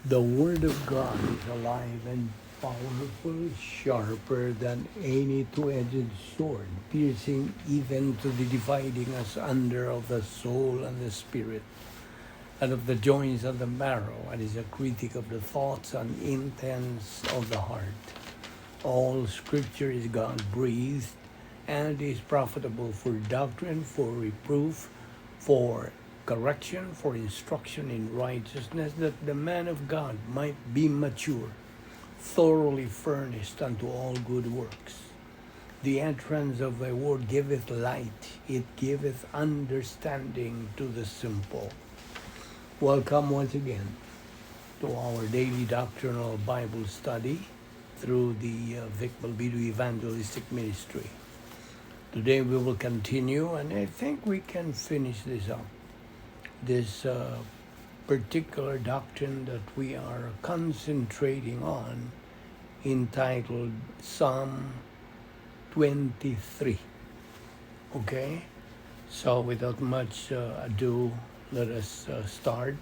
The Word of God is alive and powerful, sharper than any two-edged sword, piercing even to the dividing asunder of the soul and the spirit, and of the joints and the marrow, and is a critic of the thoughts and intents of the heart. All Scripture is God-breathed and is profitable for doctrine, for reproof, for correction, for instruction in righteousness, that the man of God might be mature, thoroughly furnished unto all good works. The entrance of thy word giveth light, it giveth understanding to the simple. Welcome once again to our daily doctrinal Bible study through the Vic Balbido Evangelistic Ministry. Today we will continue, and I think we can finish this up. This particular doctrine that we are concentrating on, entitled Psalm 23. Okay? So without much ado, let us start.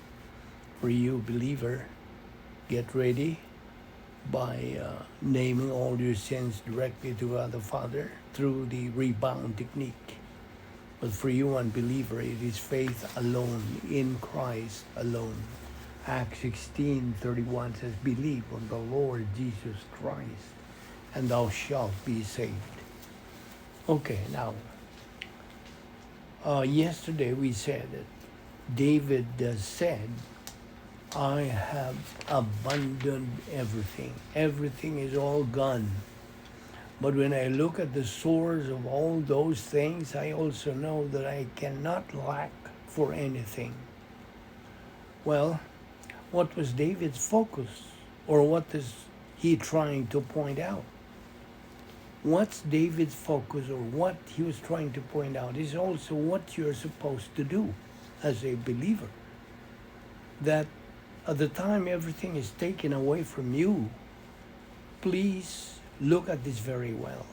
For you, believer, get ready by naming all your sins directly to God the Father through the rebound technique. But for you, unbeliever, it is faith alone, in Christ alone. Acts 16:31 says, believe on the Lord Jesus Christ, and thou shalt be saved. Okay, now, yesterday we said that David said, I have abandoned everything. Everything is all gone. But when I look at the source of all those things, I also know that I cannot lack for anything. Well, what was David's focus? Or what is he trying to point out? What's David's focus, or what he was trying to point out, is also what you're supposed to do as a believer. That at the time everything is taken away from you, please look at this very well.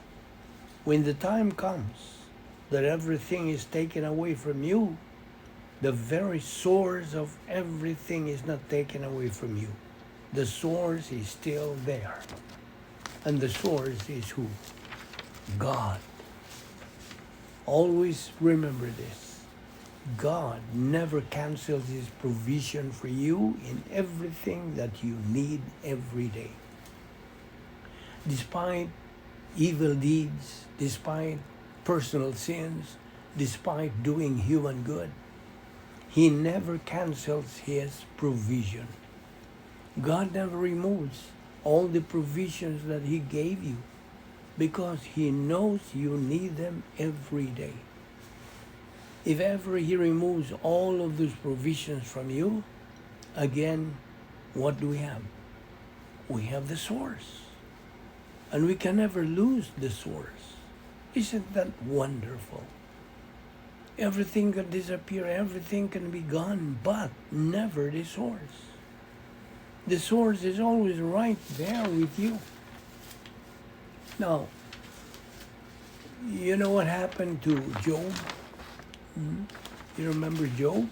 When the time comes that everything is taken away from you, the very source of everything is not taken away from you. The source is still there. And the source is who? God. Always remember this. God never cancels his provision for you in everything that you need every day. Despite evil deeds, despite personal sins, despite doing human good, he never cancels his provision. God never removes all the provisions that he gave you because he knows you need them every day. If ever he removes all of those provisions from you, again, what do we have? We have the source. And we can never lose the source. Isn't that wonderful? Everything can disappear, everything can be gone, but never the source. The source is always right there with you. Now, you know what happened to Job? You remember Job?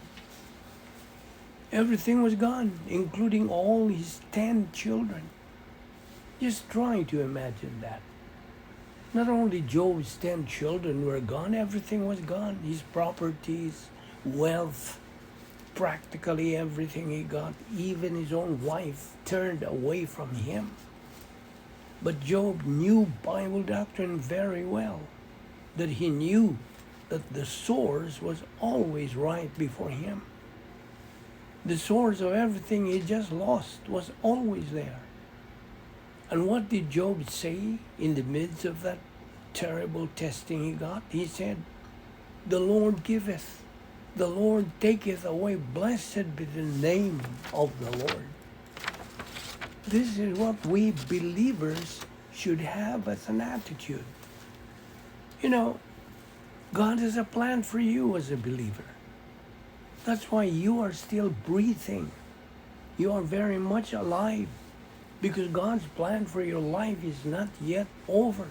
Everything was gone, including all his 10 children. Just try to imagine that. Not only Job's 10 children were gone, everything was gone. His properties, wealth, practically everything he got, even his own wife turned away from him. But Job knew Bible doctrine very well, that he knew that the source was always right before him. The source of everything he just lost was always there. And what did Job say in the midst of that terrible testing he got? He said, the Lord giveth, the Lord taketh away, blessed be the name of the Lord. This is what we believers should have as an attitude. You know, God has a plan for you as a believer. That's why you are still breathing. You are very much alive. Because God's plan for your life is not yet over.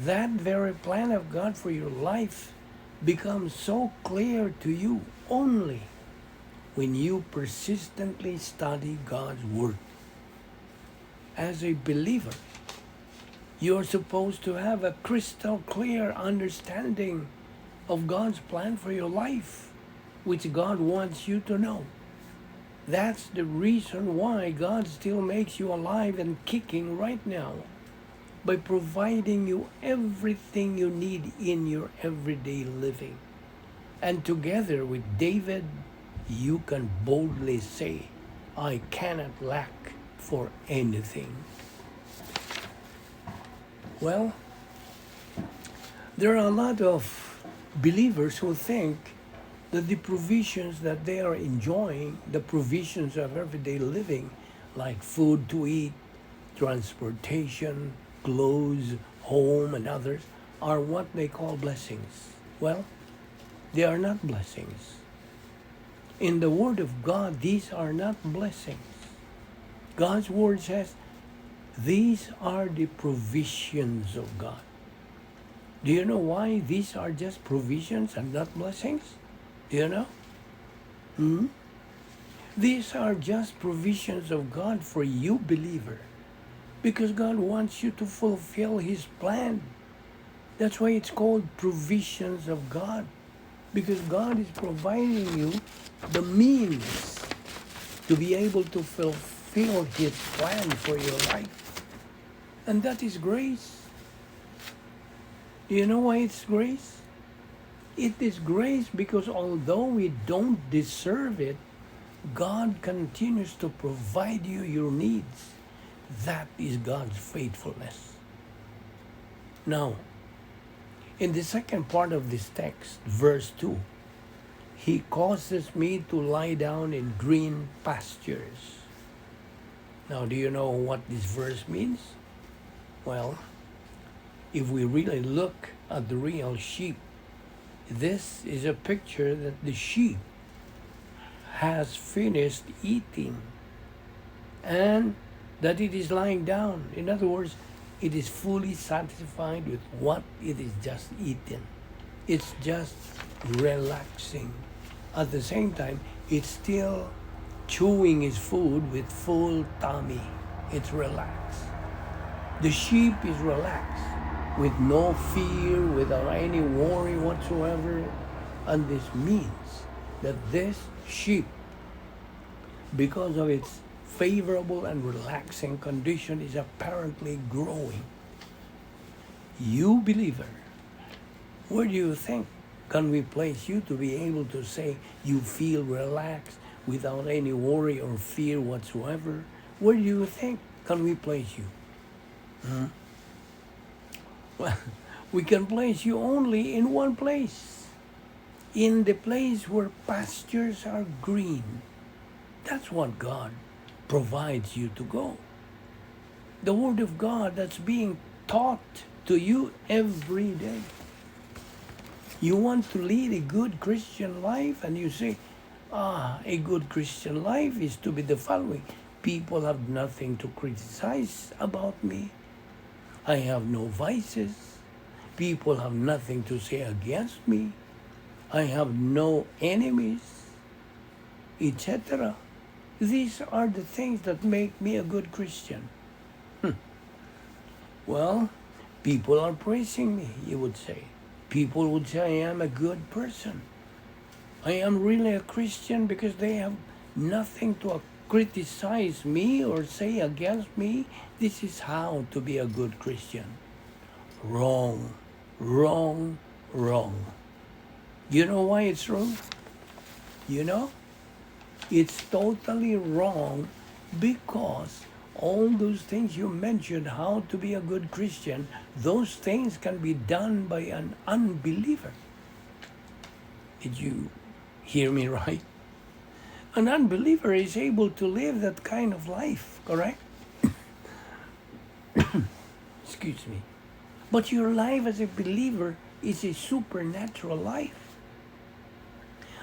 That very plan of God for your life becomes so clear to you only when you persistently study God's Word. As a believer, you're supposed to have a crystal clear understanding of God's plan for your life, which God wants you to know. That's the reason why God still makes you alive and kicking right now, by providing you everything you need in your everyday living. And together with David, you can boldly say, I cannot lack for anything. Well, there are a lot of believers who think that the provisions that they are enjoying, the provisions of everyday living, like food to eat, transportation, clothes, home, and others, are what they call blessings. Well, they are not blessings. In the Word of God, these are not blessings. God's Word says, these are the provisions of God. Do you know why these are just provisions and not blessings? Do you know? These are just provisions of God for you, believer, because God wants you to fulfill His plan. That's why it's called provisions of God, because God is providing you the means to be able to fulfill His plan for your life. And that is grace. Do you know why it's grace? It is grace because although we don't deserve it, God continues to provide you your needs. That is God's faithfulness. Now, in the second part of this text, verse 2, He causes me to lie down in green pastures. Now, do you know what this verse means? Well, if we really look at the real sheep, this is a picture that the sheep has finished eating and that it is lying down. In other words, it is fully satisfied with what it is just eaten. It's just relaxing. At the same time, it's still chewing its food with full tummy. It's relaxed. The sheep is relaxed with no fear, without any worry whatsoever. And this means that this sheep, because of its favorable and relaxing condition, is apparently growing. You believer, where do you think can we place you to be able to say you feel relaxed without any worry or fear whatsoever? Where do you think can we place you? Well, we can place you only in one place. In the place where pastures are green. That's what God provides you to go. The Word of God that's being taught to you every day. You want to lead a good Christian life, and you say, a good Christian life is to be the following. People have nothing to criticize about me. I have no vices. People have nothing to say against me. I have no enemies, etc. These are the things that make me a good Christian. Well, people are praising me, you would say. People would say I am a good person. I am really a Christian because they have nothing to criticize me or say against me. This is how to be a good Christian. Wrong, wrong, wrong. You know why it's wrong? You know? It's totally wrong because all those things you mentioned, how to be a good Christian, those things can be done by an unbeliever. Did you hear me right? An unbeliever is able to live that kind of life, correct? Excuse me. But your life as a believer is a supernatural life.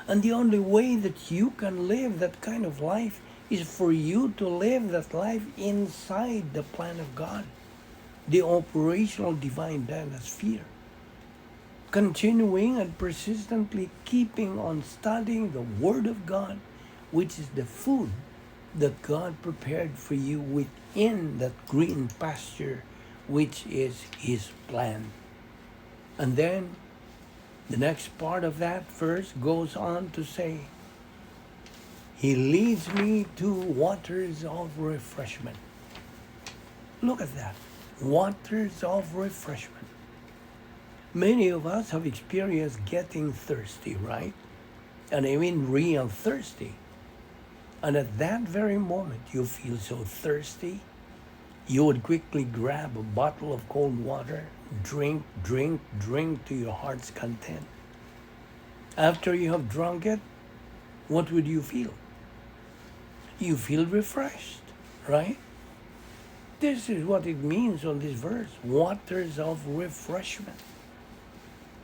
And the only way that you can live that kind of life is for you to live that life inside the plan of God, the operational divine sphere. Continuing and persistently keeping on studying the Word of God which is the food that God prepared for you within that green pasture, which is His plan. And then the next part of that verse goes on to say, He leads me to waters of refreshment. Look at that. Waters of refreshment. Many of us have experienced getting thirsty, right? And I mean real thirsty. And at that very moment you feel so thirsty, you would quickly grab a bottle of cold water, drink to your heart's content. After you have drunk it, what would you feel? You feel refreshed, right? This is what it means on this verse, waters of refreshment.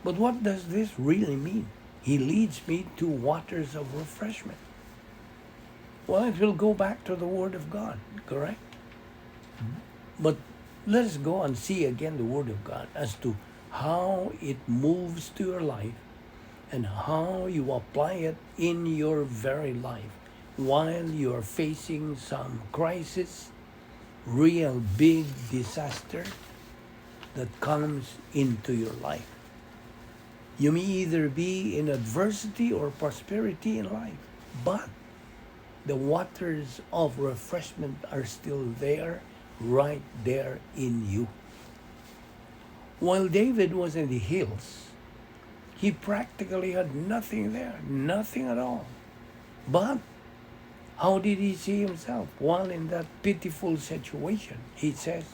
But what does this really mean? He leads me to waters of refreshment. Well, it will go back to the Word of God, correct? But let us go and see again the Word of God as to how it moves to your life and how you apply it in your very life while you are facing some crisis, real big disaster that comes into your life. You may either be in adversity or prosperity in life, but the waters of refreshment are still there, right there in you. While David was in the hills, he practically had nothing there, nothing at all. But how did he see himself while in that pitiful situation? He says,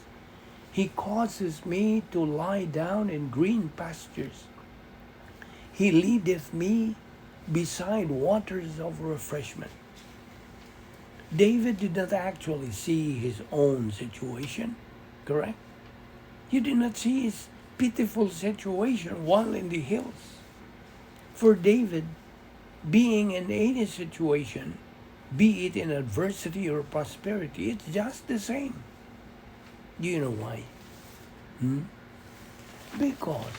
He causes me to lie down in green pastures. He leadeth me beside waters of refreshment. David did not actually see his own situation, correct? He did not see his pitiful situation while in the hills. For David, being in any situation, be it in adversity or prosperity, it's just the same. Do you know why? Because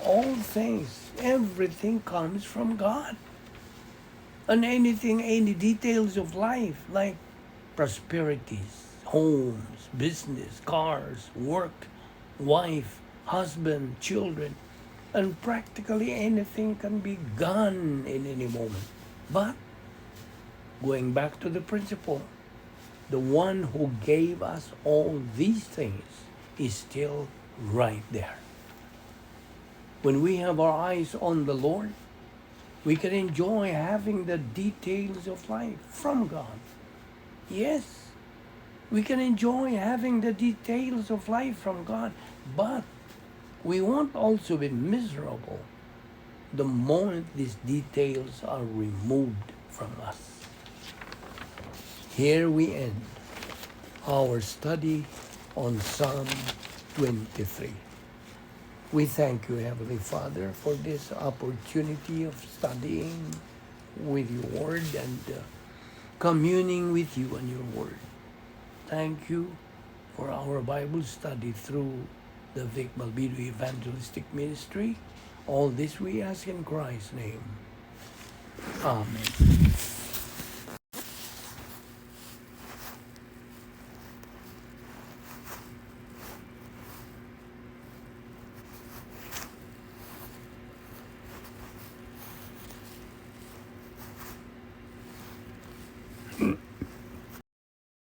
all things, everything comes from God. And anything, any details of life, like prosperities, homes, business, cars, work, wife, husband, children, and practically anything can be gone in any moment. But going back to the principle, the one who gave us all these things is still right there. When we have our eyes on the Lord, we can enjoy having the details of life from God. Yes, we can enjoy having the details of life from God, but we won't also be miserable the moment these details are removed from us. Here we end our study on Psalm 23. We thank you, Heavenly Father, for this opportunity of studying with your Word and communing with you and your Word. Thank you for our Bible study through the Vic Balbido Evangelistic Ministry. All this we ask in Christ's name. Amen.